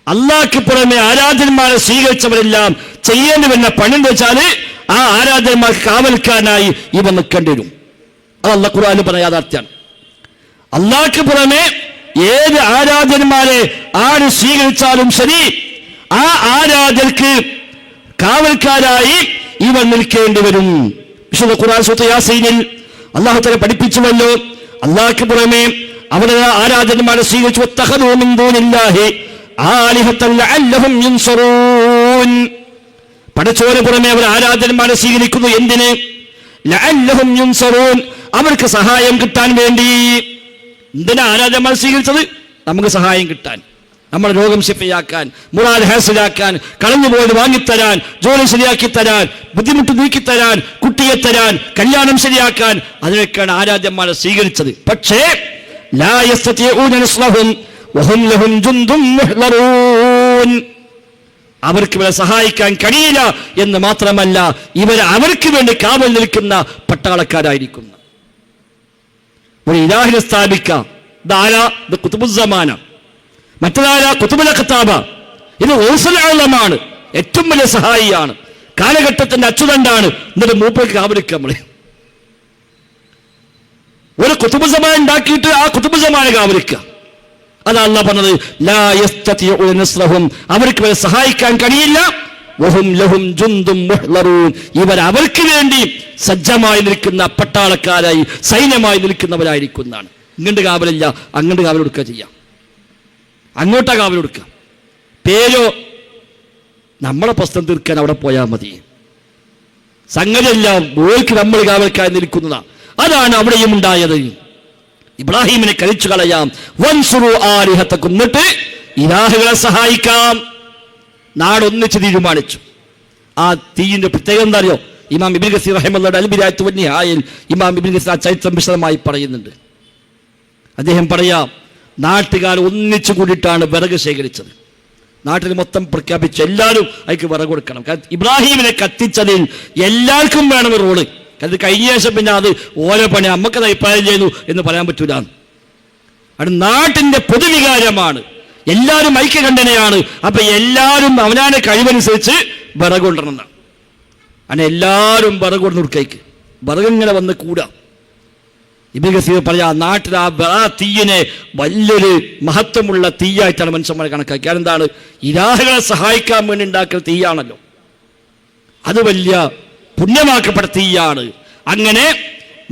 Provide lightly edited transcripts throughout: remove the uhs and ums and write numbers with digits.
അള്ളാഹ്ക്ക് പുറമെ ആരാധന്മാരെ സ്വീകരിച്ചവരെല്ലാം ചെയ്യേണ്ടി വരുന്ന പണി എന്ന് വെച്ചാൽ ആ ആരാധന്മാർക്ക് കാവൽക്കാരനായി ഇവ നിൽക്കേണ്ടി വരും. അത് അള്ളാഹ് ഖുർആനിൽ പറഞ്ഞ യാഥാർത്ഥ്യമാണ്. അള്ളാഹ്ക്ക് പുറമെ ഏത് ആരാധന്മാരെ ആര് സ്വീകരിച്ചാലും ശരി, ആ ആരാധനക്ക് കാവൽക്കാരായി ഇവർ നിൽക്കേണ്ടി വരും. വിശുദ്ധ ഖുർആൻ സൂറത്ത് യാസീനിൽ അല്ലാഹു തആല പഠിപ്പിച്ചുവല്ലോ, അള്ളാഹ്ക്ക് പുറമെ അവിടെ ആരാധന്മാരെ സ്വീകരിച്ചു. വത്തഖദൂ മിൻ ദൂനില്ലാഹി ആലിഹത്തൻ ലഅല്ലഹും യുൻസറൂൻ. പടച്ചോന് പുറമെ അവർ ആരാധന്മാരെ സ്വീകരിക്കുന്നു. എന്തിന്? ലഅല്ലഹും യുൻസറൂൻ, അവർക്ക് സഹായം കിട്ടാൻ വേണ്ടി. എന്തിനാ ആരാധന്മാരെ സ്വീകരിച്ചത്? നമുക്ക് സഹായം കിട്ടാൻ, നമ്മുടെ രോഗം ശിഫയാക്കാൻ, മുറാദ് ഹാസിലാക്കാൻ, കളഞ്ഞുപോയത് വാങ്ങിത്തരാൻ, ജോലി ശരിയാക്കി തരാൻ, ബുദ്ധിമുട്ട് നീക്കിത്തരാൻ, കുട്ടിയെ തരാൻ, കല്യാണം ശരിയാക്കാൻ, അതിനൊക്കെയാണ് ആരാധ്യന്മാരെ സ്വീകരിച്ചത്. പക്ഷേ ലാ യസ്തതിഊന നസ്റഹും വഹും ലഹും ജുന്ദും മുഹ്ളറൂൻ, അവർക്ക് ഇവരെ സഹായിക്കാൻ കഴിയില്ല എന്ന് മാത്രമല്ല, ഇവർ അവർക്ക് വേണ്ടി കാവൽ നിൽക്കുന്ന പട്ടാളക്കാരായിരിക്കുന്ന ഒരു ഇലാഹിനെ സ്ഥാപിക്കാം. ഇതാരാ? ഇത് ഖുതുബുസ്സമാന. മറ്റൊരാളാ? ഖുതുബുൽ ഖത്താബ. ഇത് ഗൗസുൽ ആലമാണ്, ഏറ്റവും വലിയ സഹായിയാണ്, കാലഘട്ടത്തിന്റെ അച്ചുതണ്ടാണ്. എന്നിട്ട് മൂപ്പർക്ക് കാവലിക്കുക. നമ്മള് ഒരു ഖുതുബുസ്സമാന ഉണ്ടാക്കിയിട്ട് ആ ഖുതുബുസ്സമാന കാവലിക്കുക. അതാണ് അല്ലാഹ് പറഞ്ഞത്, ലാ യസ്തതിഊന നസ്റഹും, അവർക്ക് ഇവരെ സഹായിക്കാൻ കഴിയില്ല. വഹും ലഹും ജുന്ദും മുഹ്ളറൂൻ, ഇവർ അവർക്ക് വേണ്ടി സജ്ജമായി നിൽക്കുന്ന പട്ടാളക്കാരായി, സൈന്യമായി നിൽക്കുന്നവരായിരിക്കുന്നതാണ്. ഇങ്ങോട്ട് കാവലില്ല, അങ്ങോട്ട് കാവൽ കൊടുക്കുക ചെയ്യാം. അങ്ങോട്ടാ കാവൽ കൊടുക്കുക. പേരോ നമ്മളെ പ്രശ്നം തീർക്കാൻ അവിടെ പോയാൽ മതി. സംഗതിയെല്ലാം ഓർക്ക് നമ്മൾ കാവൽക്കായി നിൽക്കുന്നതാണ്. അതാണ് അവിടെയും ഉണ്ടായത്. ഇബ്രാഹിമിനെ കഴിച്ചു കളയാം, വൻസുറു ആലിഹത്തക്കും, എന്നിട്ട് ഇലാഹുകളെ സഹായിക്കാം. നാടൊന്നിച്ച് തീരുമാനിച്ചു. ആ തീയിന്റെ പ്രത്യേകത എന്താ അറിയോ? ഇമാം ഇബ്നു കസീർ റഹിമഹുള്ളാഹി അൽ ബിദായത്തു വന്നിഹായയിൽ ഇമാം ഇബ്നു കസീർ ആ ചരിത്രം വിശദമായി പറയുന്നുണ്ട്. അദ്ദേഹം പറയാം, നാട്ടുകാർ ഒന്നിച്ചു കൂടിയിട്ടാണ് വിറക് ശേഖരിച്ചത്. നാട്ടിൽ മൊത്തം പ്രഖ്യാപിച്ചു എല്ലാവരും അതിക്ക് വിറക് കൊടുക്കണം. ഇബ്രാഹിമിനെ കത്തിച്ചതിൽ എല്ലാവർക്കും വേണം റോള്. അത് കഴിഞ്ഞ ശേഷം പിന്നെ അത് ഓരോ പണി നമുക്കത് അഭിപ്രായം ചെയ്യുന്നു എന്ന് പറയാൻ പറ്റൂല. അത് നാട്ടിന്റെ പൊതുവികാരമാണ്, എല്ലാവരും ഐക്യകണ്ഠനയാണ്. അപ്പൊ എല്ലാവരും അവനാന്റെ കഴിവനുസരിച്ച് വിറക് കൊണ്ടുവരണം. അങ്ങനെ എല്ലാവരും വിറക് കൊണ്ട് കൊടുക്കൈക്ക് വിറക് ഇങ്ങനെ വന്ന് കൂടാ. ഇബ്നു കസീർ പറയാ, നാട്ടിൽ ആ തീയിനെ വലിയൊരു മഹത്വമുള്ള തീയായിട്ടാണ് മനുഷ്യന്മാരെ കണക്കാക്കി. അതെന്താണ്? ഇലാഹുകളെ സഹായിക്കാൻ വേണ്ടി ഉണ്ടാക്കുന്ന തീയാണല്ലോ, അത് വലിയ പുണ്യമാക്കപ്പെട്ട തീയാണ്. അങ്ങനെ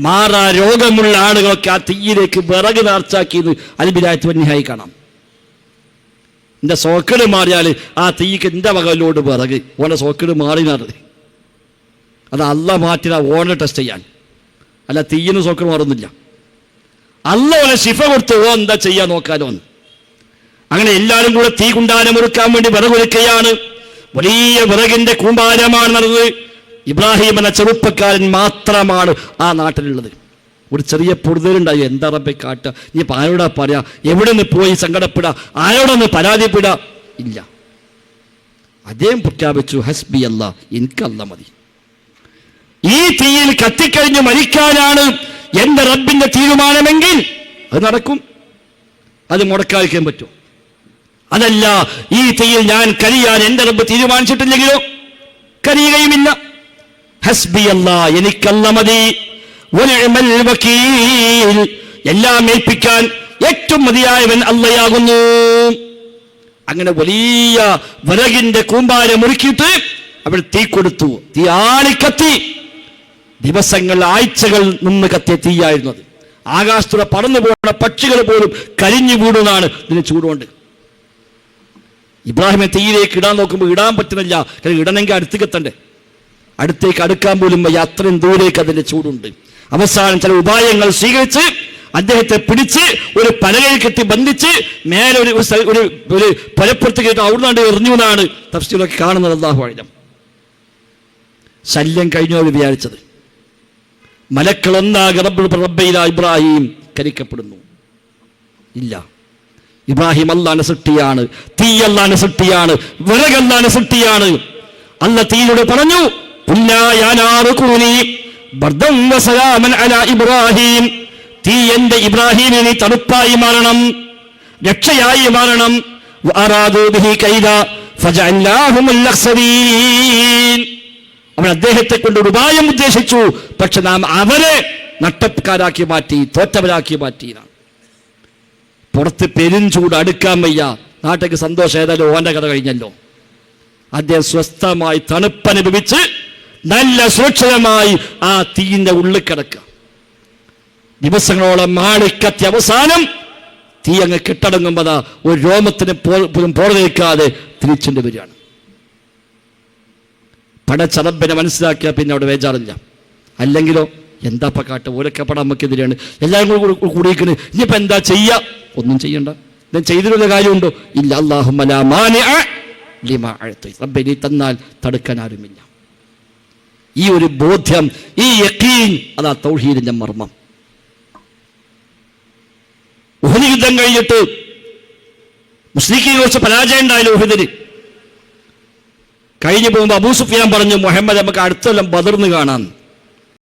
മാറാ രോഗമുള്ള ആളുകളൊക്കെ ആ തീയിലേക്ക് വിറക് നേർച്ചാക്കിയത് അൽ ബിദായത്തു വന്നിഹായി കാണാം. എൻ്റെ സോക്കേട് മാറിയാൽ ആ തീക്ക് എൻ്റെ വകലോട് വിറക് ഓനെ സോക്കേട് മാറിനാണ്. അത് അള്ളാഹ് മാറ്റിന ഓനെ ടെസ്റ്റ് ചെയ്യാൻ, അല്ല തീയിന് സോക്കേട് മാറുന്നില്ല. അള്ളാഹ് ഓനെ ശിഫ കൊടുത്ത് ഓ എന്താ ചെയ്യാൻ നോക്കാനോ. അങ്ങനെ എല്ലാവരും കൂടെ തീ കുണ്ടാരം ഒരുക്കാൻ വേണ്ടി വിറകൊരുക്കുകയാണ്. വലിയ വിറകിന്റെ കൂമ്പാരമാണ് നടന്നത്. ഇബ്രാഹിം എന്ന ചെറുപ്പക്കാരൻ മാത്രമാണ് ആ നാട്ടിലുള്ളത്. ഒരു ചെറിയ പൊടുതലുണ്ടായി, എന്താ റബ്ബേ കാട്ട, നീ ആരോടാ പറയാ, എവിടെ നിന്ന് പോയി സങ്കടപ്പെടാ, ആരോടൊന്ന് പരാതിപ്പെടാ ഇല്ല. അദ്ദേഹം പ്രഖ്യാപിച്ചു, ഹസ്ബി അല്ലാ, എനിക്കല്ല മതി. ഈ തീയിൽ കത്തിക്കഴിഞ്ഞ് മരിക്കാനാണ് എന്റെ റബ്ബിന്റെ തീരുമാനമെങ്കിൽ അത് നടക്കും. അത് മുടക്കാതിരിക്കാൻ പറ്റും. അതല്ല, ഈ തീയിൽ ഞാൻ കരിയാൻ എന്റെ റബ്ബ് തീരുമാനിച്ചിട്ടില്ലെങ്കിലോ കരിയുകയുമില്ല. ഹസ്ബി അല്ലാ, എനിക്കല്ല മതി. വനിഅമൽ വകീൽ, എല്ലാം ഏൽപ്പിക്കാൻ ഏറ്റവും മതിയായവൻ അല്ലാഹുയാകുന്നു. അങ്ങനെ വലിയ വിറകിന്റെ കൂമ്പാരം ഒരുക്കിയിട്ട് അവിടെ തീ കൊടുത്തു. തീ ആളിക്കത്തി. ദിവസങ്ങൾ, ആഴ്ചകൾ നിന്ന് കത്തിയ തീയായിരുന്നു അത്. ആകാശത്തൂടെ പറന്നു പോകുന്ന പക്ഷികൾ പോലും കരിഞ്ഞു വീടുന്നതാണ് ഇതിന് ചൂടുകൊണ്ട്. ഇബ്രാഹിമെ തീയിലേക്ക് ഇടാൻ നോക്കുമ്പോൾ ഇടാൻ പറ്റുന്നില്ല. ഇടണമെങ്കിൽ അടുത്തേക്ക് എത്തണ്ടേ, അടുത്തേക്ക് അടുക്കാൻ പോലും അത്രയും ദൂരേക്ക് അതിന്റെ ചൂടുണ്ട്. അവസാനം ചില ഉപായങ്ങൾ സ്വീകരിച്ച് അദ്ദേഹത്തെ പിടിച്ച് ഒരു പലകയിൽ കെട്ടി ബന്ധിച്ച് മേലെ ഒരു പലപ്പുറത്ത് കേട്ട് അവിടുന്ന് എറിഞ്ഞു എന്നാണ് തഫ്സീറൊക്കെ കാണുന്നത്. അല്ലാഹു അഅലം. ശല്യം കഴിഞ്ഞോ വിചാരിച്ചത്. മലക്കളൊന്നാകെ റബ്ബയില ഇബ്രാഹിം കരിക്കപ്പെടുന്നു. ഇല്ല, ഇബ്രാഹിം അല്ലാഹുവിന്റെ സൃഷ്ടിയാണ്, തീ അല്ലാഹുവിന്റെ സൃഷ്ടിയാണ്, വിറക് അല്ലാഹുവിന്റെ സൃഷ്ടിയാണ്. അല്ലാഹ് തീയോട് പറഞ്ഞു, തീ എന്റെ ഇബ്രാഹിമിന് തണുപ്പായി മാറണം, രക്ഷയായി മാറണം, വഅറാദൂ ബിഹി കൈദ ഫജഅൽനാഹുമുൽ അഖ്സരീൻ. അവൻ അദ്ദേഹത്തെ കൊണ്ട് ഒരു ഉപായം ഉദ്ദേശിച്ചു, പക്ഷെ നാം അവരെ നട്ടക്കാരാക്കി മാറ്റി, തോറ്റവരാക്കി മാറ്റി. പുറത്ത് പെരുംചൂട് അടുക്കാൻ വയ്യ, നാട്ടിലേക്ക് സന്തോഷം, ഏതായാലും ഓന്റെ കഥ കഴിഞ്ഞല്ലോ. അദ്ദേഹം സ്വസ്ഥമായി തണുപ്പനുഭവിച്ച് നല്ല സുരക്ഷിതമായി ആ തീയിന്റെ ഉള്ളിൽ കിടക്കുക. ദിവസങ്ങളോളം മാളിക്കത്തി അവസാനം തീ അങ്ങ് കെട്ടടങ്ങുമ്പോൾ ഒരു രോമത്തിന് പോറേക്കാതെ തിരിച്ചുകൊണ്ട് വരികയാണ്. പടച്ചറബിനെ മനസ്സിലാക്കിയ പിന്നെ അവിടെ വേജാറില്ല. അല്ലെങ്കിലോ എന്താ കാട്ട്, ഓരൊക്കെ പടം നമുക്കെതിരെയാണ്, എല്ലാവരും കൂടിയിരിക്കുന്നത്. ഇനിയിപ്പോൾ എന്താ ചെയ്യുക? ഒന്നും ചെയ്യണ്ട. ഞാൻ ചെയ്തിട്ടുള്ള കാര്യമുണ്ടോ? ഇല്ല. അല്ലാഹുമ്മ ലാ മാനിഅ ലിമാ അഅ്തൈത. റബ്ബേ നീ തന്നാൽ തടുക്കാൻ ആരുമില്ല. ഈ ഒരു ബോധ്യം, ഈ യഖീൻ, അതാ തൗഹീദിന്റെ മർമ്മം. ഉഹദ് യുദ്ധം കഴിഞ്ഞിട്ട് മുസ്ലിംകളെ കുറിച്ച് പരാജയം ഉണ്ടായാലും ഉഹദിന് കഴിഞ്ഞു പോകുമ്പോൾ അബൂ സുഫിയാൻ പറഞ്ഞു, മുഹമ്മദ് നമുക്ക് അടുത്ത കൊല്ലം ബദറിന് കാണാം.